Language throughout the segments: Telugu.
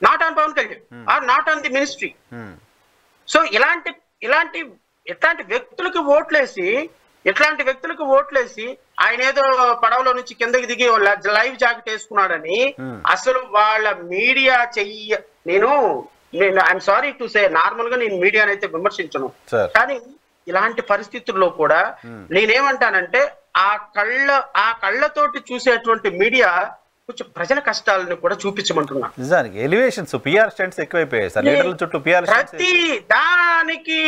Not on Pawan Kalyan or not on the ministry. So ఇట్లాంటి వ్యక్తులకు ఓట్లేసి ఆయన ఏదో పడవలో నుంచి కిందకి దిగి లైవ్ జాకెట్ వేసుకున్నాడని అసలు వాళ్ళ మీడియా నేను I'm sorry to say, normal గా నేను మీడియాని అయితే విమర్శించను, కానీ ఇలాంటి పరిస్థితుల్లో కూడా నేనేమంటానంటే ఆ కళ్ళతోటి చూసేటువంటి మీడియా కొంచెం ప్రజల కష్టాలను కూడా చూపించమంటున్నా. నిజానికి ఎలివేషన్స్ పిఆర్ స్టంట్స్ ఎక్కువైపోయాయి సార్, లీడర్ల చుట్టూ పిఆర్ ప్రతి దానికి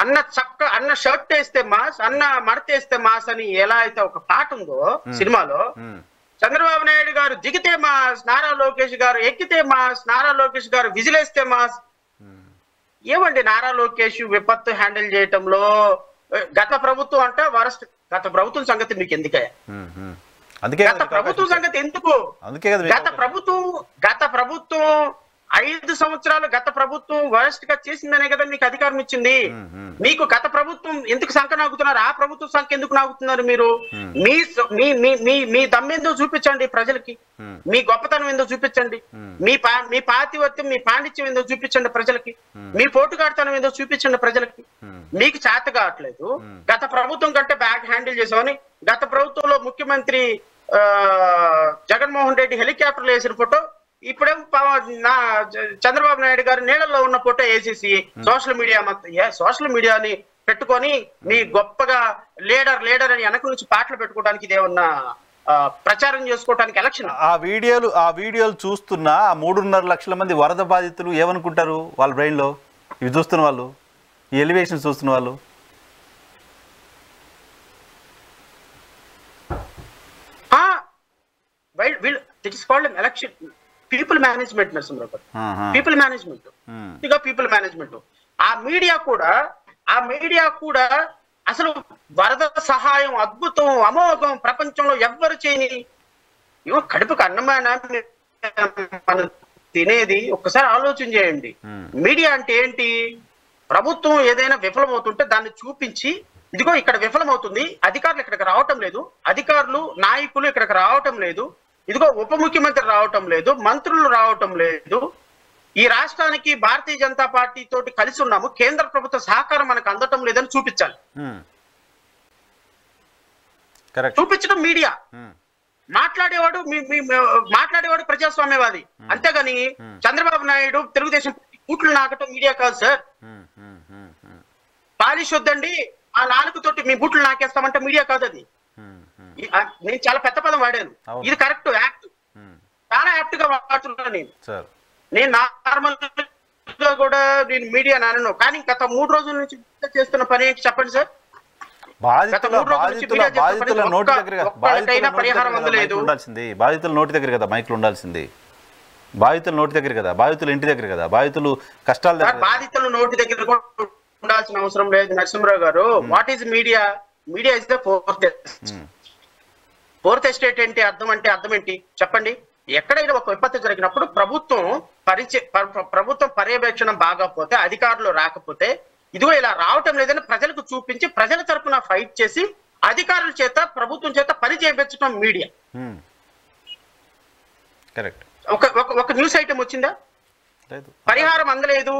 అన్న షర్ట్ వేస్తే మాస్, అన్న మడతేస్తే మాస్ అని ఎలా అయితే ఒక పాట ఉందో సినిమాలో, చంద్రబాబు నాయుడు గారు దిగితే మాస్, నారా లోకేష్ గారు ఎక్కితే మాస్, నారా లోకేష్ గారు విజిలేస్తే మాస్. ఏమండి నారా లోకేష్ విపత్తు హ్యాండిల్ చేయటంలో గత ప్రభుత్వం అంటే వరస్ట్. గత ప్రభుత్వం సంగతి మీకు ఎందుకయ్యా? గత ప్రభుత్వం సంగతి ఎందుకు? గత ప్రభుత్వం 5 సంవత్సరాలు గత ప్రభుత్వం వరస్ట్ గా చేసిందనే కదా మీకు అధికారం ఇచ్చింది. మీకు గత ప్రభుత్వం ఎందుకు సంఖ్య నాగుతున్నారు? ఆ ప్రభుత్వం సంఖ్య ఎందుకు నాగుతున్నారు? మీరు మీ దమ్మేందో చూపించండి ప్రజలకి, మీ గొప్పతనం ఏందో చూపించండి, మీ పాతివత్యం మీ పాండిత్యం ఏందో చూపించండి ప్రజలకి, మీ పోటుగాడితనం ఏందో చూపించండి ప్రజలకి. మీకు చేత కావట్లేదు. గత ప్రభుత్వం కంటే బ్యాగ్ హ్యాండిల్ చేసామని గత ప్రభుత్వంలో ముఖ్యమంత్రి జగన్మోహన్ రెడ్డి హెలికాప్టర్లు వేసిన ఫోటో ఇప్పుడేం చంద్రబాబు నాయుడు గారు నీళ్ళల్లో ఉన్న ఫోటో వేసేసి సోషల్ మీడియాని పెట్టుకొని మీ గొప్పగా లీడర్ అని వెనక నుంచి పాటలు పెట్టుకోవడానికి ఇదేమన్నా ప్రచారం చేసుకోవడానికి ఎలక్షన్? ఆ వీడియోలు చూస్తున్న 3.5 లక్షల మంది వరద బాధితులు ఏమనుకుంటారు వాళ్ళ బ్రెయిన్ లో? ఇవి చూస్తున్న వాళ్ళు, ఈ ఎలివేషన్ చూస్తున్న వాళ్ళు ఎలక్షన్ పీపుల్ మేనేజ్మెంట్ నరసింహరావు గారు, పీపుల్ మేనేజ్మెంట్ ఇక పీపుల్ మేనేజ్మెంట్. ఆ మీడియా కూడా అసలు వరద సహాయం అద్భుతం అమోఘం ప్రపంచంలో ఎవ్వరు చేయని కడుపుకు అన్నమైన మనం తినేది. ఒక్కసారి ఆలోచన చేయండి. మీడియా అంటే ఏంటి? ప్రభుత్వం ఏదైనా విఫలమవుతుంటే దాన్ని చూపించి ఇదిగో ఇక్కడ విఫలమవుతుంది, అధికారులు ఇక్కడికి రావటం లేదు, అధికారులు నాయకులు ఇక్కడికి రావటం లేదు, ఇదిగో ఉప ముఖ్యమంత్రి రావటం లేదు, మంత్రులు రావటం లేదు, ఈ రాష్ట్రానికి భారతీయ జనతా పార్టీ తోటి కలిసి ఉన్నాము, కేంద్ర ప్రభుత్వ సహకారం మనకు అందటం లేదని చూపించాలి. చూపించడం మీడియా. మాట్లాడేవాడు ప్రజాస్వామ్యవాది. అంతేగాని చంద్రబాబు నాయుడు తెలుగుదేశం కూట్లు నాకటం మీడియా కాదు సార్. పాలిష్ వద్దండి, ఆ నాలుగుతోటి మీ బూట్లు నాకేస్తామంటే మీడియా కాదు అది. నేను చాలా పెద్ద పదం వాడాను, ఇది కరెక్ట్ యాక్ట్, చాలా యాక్ట్ గా వాడుతున్నాను నేను నార్మల్ గా కూడా నేను మీడియా నాను. కానీ గత 3 రోజుల నుంచి చేస్తున్న పని ఏంటి చెప్పండి సార్? బాధితుల నోటి దగ్గర కదా మైకులు ఉండాల్సింది, బాధితుల నోటి దగ్గర కదా, బాధితుల ఇంటి దగ్గర కదా, బాధితులు కష్టాలు బాధితుల నోటి దగ్గర ఉండాల్సిన అవసరం లేదు నరసింహరావు గారు. What is media? Media is the fourth estate ఏంటి? అర్థం ఏంటి చెప్పండి? ఎక్కడైనా ఒక విపత్తు జరిగినప్పుడు ప్రభుత్వం పర్యవేక్షణ బాగపోతే, అధికారులు రాకపోతే, ఇదిగో ఇలా రావటం లేదని ప్రజలకు చూపించి ప్రజల తరపున ఫైట్ చేసి అధికారుల చేత ప్రభుత్వం చేత పని చేయించడం మీడియా. ఒక న్యూస్ ఐటమ్ వచ్చిందా? పరిహారం అందలేదు.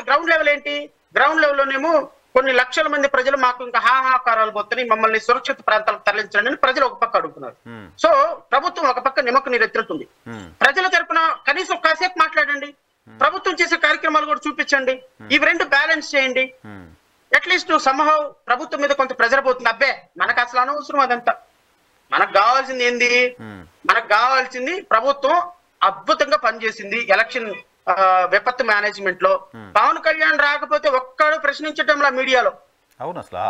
గ్రౌండ్ లెవెల్ ఏంటి? గ్రౌండ్ లెవెల్ లోనేమో కొన్ని లక్షల మంది ప్రజలు మాకు ఇంకా హాహాకారాలు పోతున్నాయి, మమ్మల్ని సురక్షిత ప్రాంతాలకు తరలించండి ప్రజలు ఒక పక్క అడుగుతున్నారు. సో ప్రభుత్వం ఒక పక్క నిమ్మకు నీరెత్తుతుంది. ప్రజల తరపున కనీసం కాసేపు మాట్లాడండి, ప్రభుత్వం చేసే కార్యక్రమాలు కూడా చూపించండి. ఇవి రెండు బ్యాలెన్స్ చేయండి. అట్లీస్ట్ సంహౌ ప్రభుత్వం మీద కొంత ప్రెజర్ పోతుంది. అబ్బే మనకు అసలు అనవసరం అదంతా. మనకు కావాల్సింది ఏంది? మనకు కావాల్సింది ప్రభుత్వం అద్భుతంగా పనిచేసింది ఎలక్షన్ విపత్తు మేనేజ్మెంట్ లో. పవన్ కళ్యాణ్ రాకపోతే ఒక్కడు ప్రశ్నించటంలా మీడియాలో. అవును, అసలు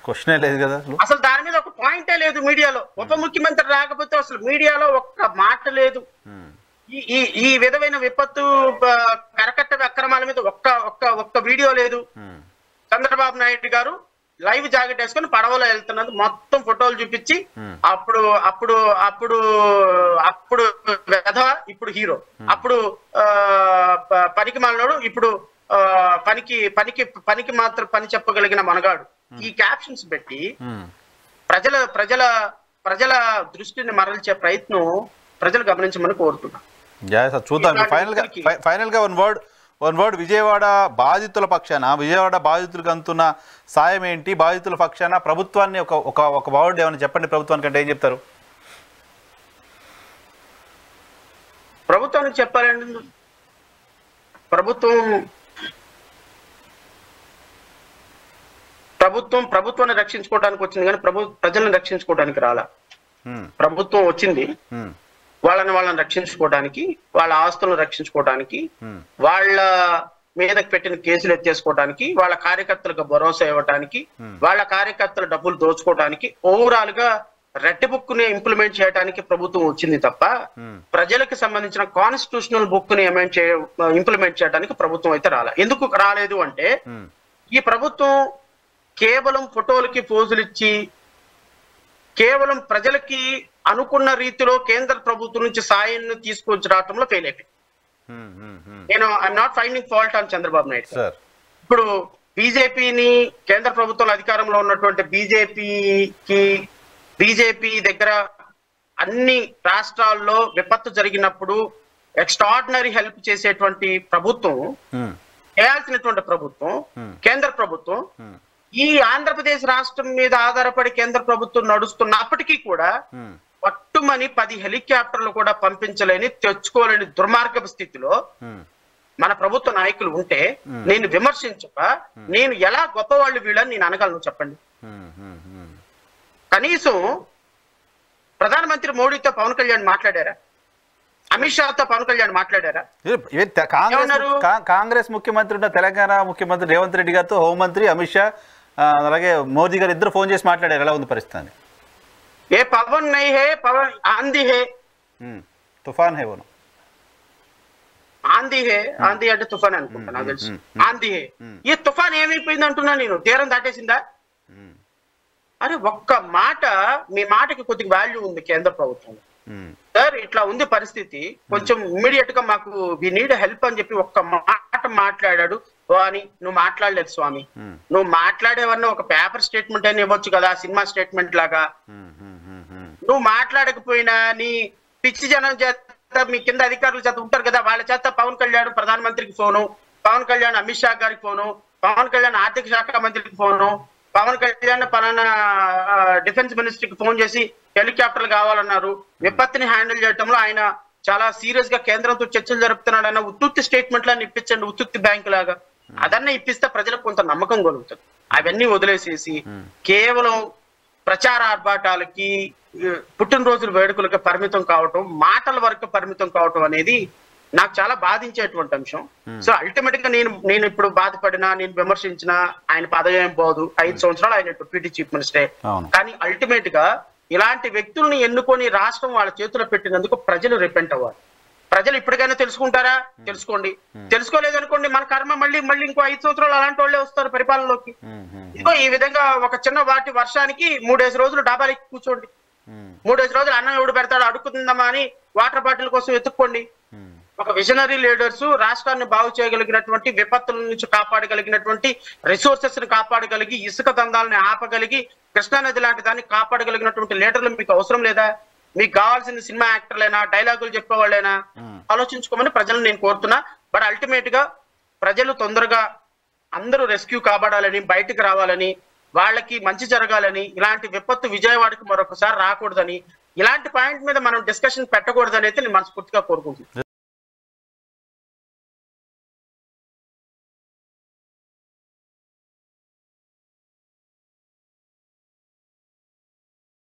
క్వశ్చనే లేదు కదా, అసలు దాని మీద ఒక పాయింటే లేదు మీడియాలో. ఉప ముఖ్యమంత్రి రాకపోతే అసలు మీడియాలో ఒక్క మాట లేదు. ఈ విధమైన విపత్తు కరకట్ట అక్రమాల మీద ఒక్క వీడియో లేదు. చంద్రబాబు నాయుడు గారు లైవ్ జాకెట్ వేసుకొని పడవలో వెళ్తున్నది మొత్తం ఫోటోలు చూపించి అప్పుడు అప్పుడు అప్పుడు అప్పుడు వెధవ, ఇప్పుడు హీరో, అప్పుడు పనికి మాలినోడు, ఇప్పుడు పనికి మాత్రం పని చెప్పగలిగిన మనగాడు. ఈ క్యాప్షన్స్ పెట్టి ప్రజల దృష్టిని మరల్చే ప్రయత్నం ప్రజలు గమనించమని కోరుతున్నా. చూద్దాం. ఫైనల్ గా వన్ వర్డ్ విజయవాడ బాధితుల పక్షాన, విజయవాడ బాధితులకు అందుతున్న సాయం ఏంటి, బాధితుల పక్షాన ప్రభుత్వాన్ని ఒక వర్డ్ ఏమైనా చెప్పండి. ప్రభుత్వానికి అంటే ఏం చెప్తారు? ప్రభుత్వానికి చెప్పాలండి, ప్రభుత్వాన్ని రక్షించుకోవడానికి వచ్చింది కానీ ప్రజలను రక్షించుకోవడానికి రాలా. ప్రభుత్వం వచ్చింది వాళ్ళని రక్షించుకోవడానికి, వాళ్ళ ఆస్తులను రక్షించుకోవడానికి, వాళ్ళ మీదకి పెట్టిన కేసులు ఎత్తేసుకోవడానికి, వాళ్ళ కార్యకర్తలకు భరోసా ఇవ్వడానికి, వాళ్ళ కార్యకర్తల డబ్బులు దోచుకోవడానికి, ఓవరాల్ గా రెడ్ బుక్ ని ఇంప్లిమెంట్ చేయడానికి ప్రభుత్వం వచ్చింది తప్ప ప్రజలకు సంబంధించిన కాన్స్టిట్యూషనల్ బుక్ ని ఇంప్లిమెంట్ చేయడానికి ప్రభుత్వం అయితే రాలేదు. ఎందుకు రాలేదు అంటే ఈ ప్రభుత్వం కేవలం ఫోటోలకి పోజులు ఇచ్చి కేవలం ప్రజలకి అనుకున్న రీతిలో కేంద్ర ప్రభుత్వం నుంచి సాయాన్ని తీసుకొచ్చి రావడంలో ఫెయిల్ అయిపోయింది. నేను I'm not finding fault on Chandrababu Naidu. ఇప్పుడు బీజేపీని, కేంద్ర ప్రభుత్వంలో అధికారంలో ఉన్నటువంటి బీజేపీ దగ్గర అన్ని రాష్ట్రాల్లో విపత్తు జరిగినప్పుడు ఎక్స్ట్రాడినరీ హెల్ప్ చేసేటువంటి ప్రభుత్వం, చేయాల్సినటువంటి ప్రభుత్వం కేంద్ర ప్రభుత్వం, ఈ ఆంధ్రప్రదేశ్ రాష్ట్రం మీద ఆధారపడి కేంద్ర ప్రభుత్వం నడుస్తున్నప్పటికీ కూడా పట్టుమని 10 హెలికాప్టర్లు కూడా పంపించలేని, తెచ్చుకోలేని దుర్మార్గపు స్థితిలో మన ప్రభుత్వ నాయకులు ఉంటే నేను విమర్శించక నేను ఎలా గొప్పవాళ్ళు వీళ్ళని నేను అనగలను చెప్పండి. కనీసం ప్రధానమంత్రి మోడీతో పవన్ కళ్యాణ్ మాట్లాడారా? అమిత్ షాతో పవన్ కళ్యాణ్ మాట్లాడారా? కాంగ్రెస్ ముఖ్యమంత్రి ఉన్న తెలంగాణ ముఖ్యమంత్రి రేవంత్ రెడ్డి గారితో హోంమంత్రి అమిత్ షా అలాగే మోదీ గారు ఇద్దరు ఫోన్ చేసి మాట్లాడారు. ఎలా ఉంది పరిస్థితి? ఏ పవన్ నై హే, పవన్ ఆంధీ హే, తుఫాన్ హే, వోను ఆంధీ హే, ఆంధీ అంటే తుఫాన్ అనుకుంటా, నాకు తెలుసు. ఆంధీ హే, ఈ తుఫాన్ ఏమైపోయింది అంటున్నా నేను, తీరం దాటేసిందా? అరే ఒక్క మాట, మీ మాటకి కొద్దిగా వాల్యూ ఉంది కేంద్ర ప్రభుత్వం. సార్ ఇట్లా ఉంది పరిస్థితి, కొంచెం ఇమ్మీడియట్ గా మాకు వి నీడ్ హెల్ప్ అని చెప్పి ఒక్క మాట మాట్లాడాడు అని. నువ్వు మాట్లాడలేదు స్వామి, నువ్వు మాట్లాడేవన్నా ఒక పేపర్ స్టేట్మెంట్ అని ఇవ్వచ్చు కదా, సినిమా స్టేట్మెంట్ లాగా. నువ్వు మాట్లాడకపోయినా నీ పిచ్చి జనం చేత, మీ కింద అధికారుల చేత ఉంటారు కదా, వాళ్ళ చేత పవన్ కళ్యాణ్ ప్రధానమంత్రికి ఫోను, పవన్ కళ్యాణ్ అమిత్ షా గారికి ఫోను, పవన్ కళ్యాణ్ ఆర్థిక శాఖ మంత్రికి ఫోను, పవన్ కళ్యాణ్ పలానా డిఫెన్స్ మినిస్టర్కి ఫోన్ చేసి హెలికాప్టర్లు కావాలన్నారు. విపత్తుని హ్యాండిల్ చేయడంలో ఆయన చాలా సీరియస్ గా కేంద్రంతో చర్చలు జరుపుతున్నాడు అన్న ఉత్తుత్తి స్టేట్మెంట్లను ఇప్పించండి, ఉత్తుత్తి బ్యాంకు లాగా. అదన్నా ఇప్పిస్తే ప్రజలకు కొంత నమ్మకం కలుగుతుంది. అవన్నీ వదిలేసేసి కేవలం ప్రచార ఆర్భాటాలకి, పుట్టినరోజుల వేడుకలకి పరిమితం కావటం, మాటల వరకు పరిమితం కావటం అనేది నాకు చాలా బాధించేటువంటి అంశం. సో అల్టిమేట్ గా నేను ఇప్పుడు బాధపడినా, నేను విమర్శించినా ఆయన పదవి ఏం పోదు. 5 సంవత్సరాలు ఆయన డిప్యూటీ చీఫ్ మినిస్టరే. కానీ అల్టిమేట్ గా ఇలాంటి వ్యక్తుల్ని ఎన్నుకొని రాష్ట్రం వాళ్ళ చేతిలో పెట్టినందుకు ప్రజలు రిపెంట్ అవ్వాలి. ప్రజలు ఇప్పటికైనా తెలుసుకుంటారా? తెలుసుకోండి. తెలుసుకోలేదనుకోండి, మన కర్మ మళ్ళీ ఇంకో 5 సంవత్సరాలు అలాంటి వాళ్ళే వస్తారు పరిపాలనలోకి. ఇదిగో ఈ విధంగా ఒక చిన్న వర్షానికి 3 రోజులు డాబాలకి కూర్చోండి. 3 రోజులు అన్నం ఎవడు పెడతాడు అడుగుతుందమ్మా అని వాటర్ బాటిల్ కోసం వెతుక్కోండి. ఒక విజనరీ లీడర్స్ రాష్ట్రాన్ని బాగు చేయగలిగినటువంటి, విపత్తుల నుంచి కాపాడగలిగినటువంటి, రిసోర్సెస్ ని కాపాడగలిగి, ఇసుక దందాలని ఆపగలిగి, కృష్ణానది లాంటి దాన్ని కాపాడగలిగినటువంటి లీడర్లు మీకు అవసరం లేదా? మీకు కావాల్సిన సినిమా యాక్టర్లైనా, డైలాగులు చెప్పేవాళ్ళైనా? ఆలోచించుకోమని ప్రజలను నేను కోరుతున్నా. బట్ అల్టిమేట్ గా ప్రజలు తొందరగా అందరూ రెస్క్యూ కాబడాలని, బయటకు రావాలని, వాళ్ళకి మంచి జరగాలని, ఇలాంటి విపత్తు విజయవాడకి మరొకసారి రాకూడదని, ఇలాంటి పాయింట్ మీద మనం డిస్కషన్ పెట్టకూడదని అయితే నేను మనస్ఫూర్తిగా కోరుకుంటున్నాను.